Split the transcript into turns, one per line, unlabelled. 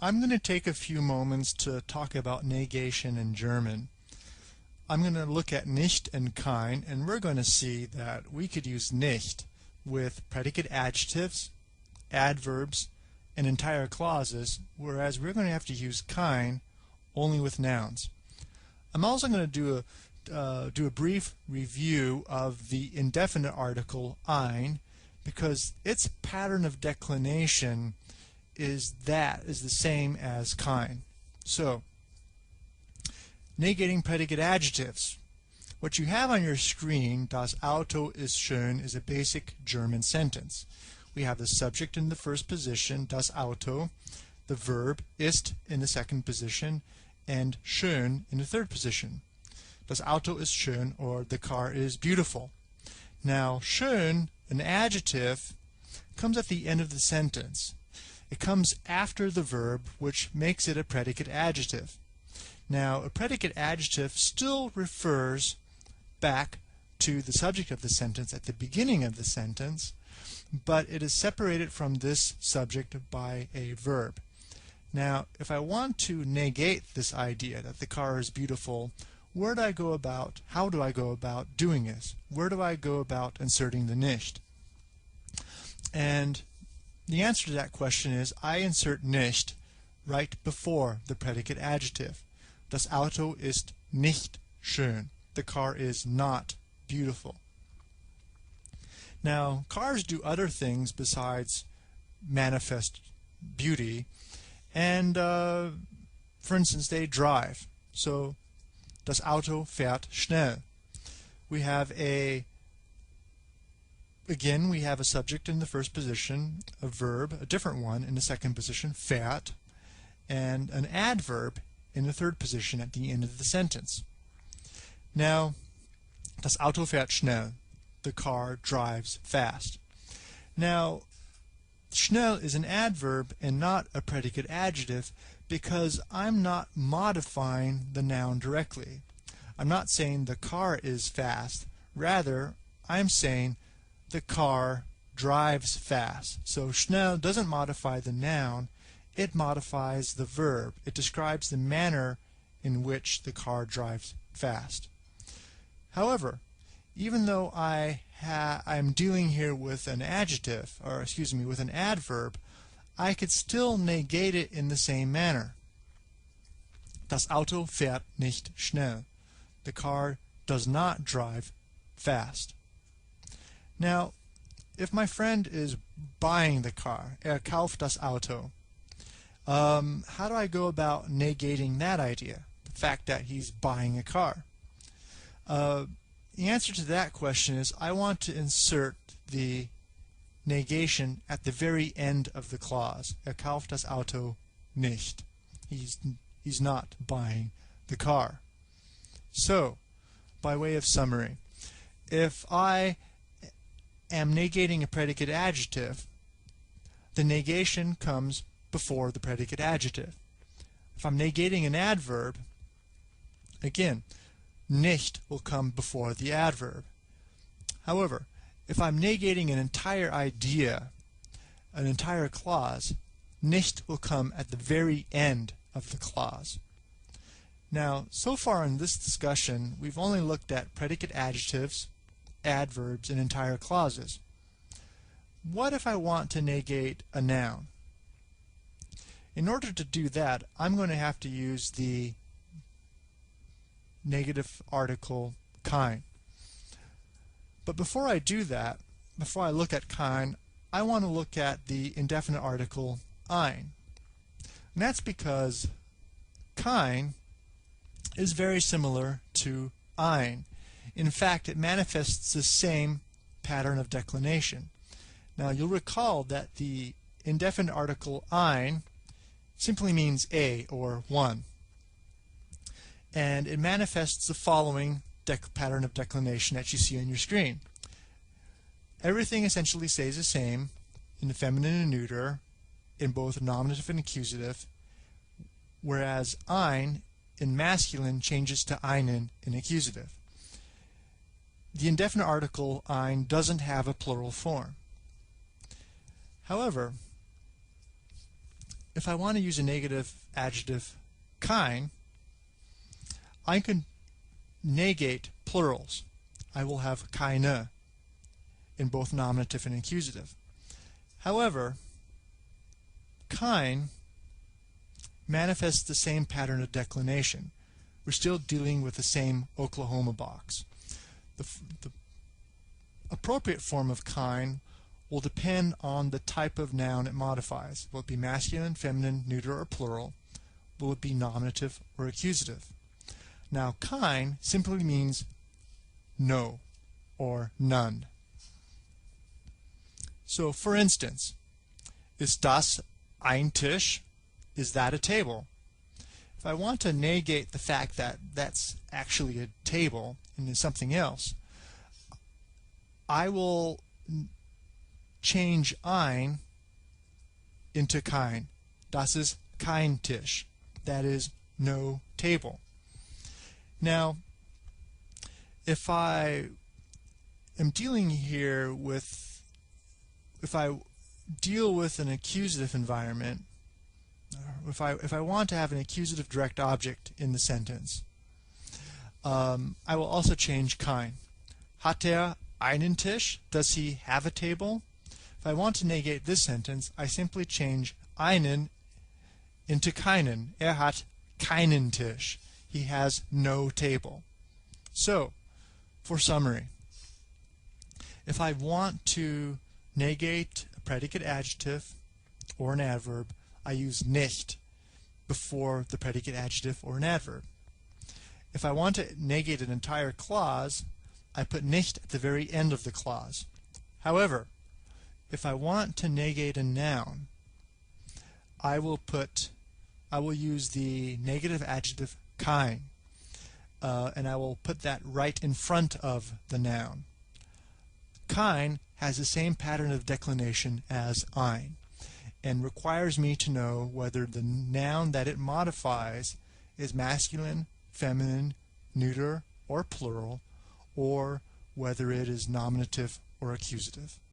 I'm going to take a few moments to talk about negation in German. I'm going to look at nicht and kein, and we're going to see that we could use nicht with predicate adjectives, adverbs, and entire clauses, whereas we're going to have to use kein only with nouns. I'm also going to do a brief review of the indefinite article ein, because its pattern of declination is the same as kein. So, negating predicate adjectives. What you have on your screen, das Auto ist schön, is a basic German sentence. We have the subject in the first position, das Auto, the verb ist in the second position, and schön in the third position. Das Auto ist schön, or the car is beautiful. Now, schön, an adjective, comes at the end of the sentence. It comes after the verb, which makes it a predicate adjective. Now, a predicate adjective still refers back to the subject of the sentence at the beginning of the sentence, but it is separated from this subject by a verb. Now, if I want to negate this idea that the car is beautiful, how do I go about doing this? Where do I go about inserting the nicht? And the answer to that question is I insert nicht right before the predicate adjective. Das Auto ist nicht schön. The car is not beautiful. Now, cars do other things besides manifest beauty, and for instance, they drive. So, das Auto fährt schnell. We have a subject in the first position, a verb, a different one in the second position, fährt, and an adverb in the third position at the end of the sentence. Now, das Auto fährt schnell. The car drives fast. Now, schnell is an adverb and not a predicate adjective because I'm not modifying the noun directly. I'm not saying the car is fast. Rather, I'm saying the car drives fast. So schnell doesn't modify the noun, it modifies the verb. It describes the manner in which the car drives fast. However, even though I'm dealing here with an adjective, with an adverb, I could still negate it in the same manner. Das Auto fährt nicht schnell. The car does not drive fast. Now, if my friend is buying the car, kauft das Auto, how do I go about negating that idea, the fact that he's buying a car? The answer to that question is I want to insert the negation at the very end of the clause. Kauft das Auto nicht. He's not buying the car. So, by way of summary, if I am negating a predicate adjective, the negation comes before the predicate adjective. If I'm negating an adverb, again, nicht will come before the adverb. However, if I'm negating an entire idea, an entire clause, nicht will come at the very end of the clause. Now, so far in this discussion, we've only looked at predicate adjectives, adverbs, and entire clauses. What if I want to negate a noun? In order to do that, I'm going to have to use the negative article kein. But before I do that, before I look at kein, I want to look at the indefinite article ein. And that's because kein is very similar to ein. In fact, it manifests the same pattern of declination. Now, you'll recall that the indefinite article ein simply means a, or one. And it manifests the following pattern of declination that you see on your screen. Everything essentially stays the same in the feminine and neuter, in both nominative and accusative, whereas ein in masculine changes to einen in accusative. The indefinite article ein doesn't have a plural form. However, if I want to use a negative adjective kein, I can negate plurals. I will have keine in both nominative and accusative. However, kein manifests the same pattern of declination. We're still dealing with the same Oklahoma box. The appropriate form of kein will depend on the type of noun it modifies. Will it be masculine, feminine, neuter, or plural? Will it be nominative or accusative? Now, kein simply means no or none. So, for instance, ist das ein Tisch? Is that a table? If I want to negate the fact that that's actually a table and is something else, I will change ein into kein. Das ist kein Tisch. That is no table. Now, if I am dealing here with, if I deal with an accusative environment, if I want to have an accusative direct object in the sentence, I will also change kein. Hat er einen Tisch? Does he have a table? If I want to negate this sentence, I simply change einen into keinen. Er hat keinen Tisch. He has no table. So, for summary, if I want to negate a predicate adjective or an adverb, I use nicht before the predicate adjective or an adverb. If I want to negate an entire clause, I put nicht at the very end of the clause. However, if I want to negate a noun, I will use the negative adjective kein, and I will put that right in front of the noun. Kein has the same pattern of declination as ein, and requires me to know whether the noun that it modifies is masculine, feminine, neuter, or plural, or whether it is nominative or accusative.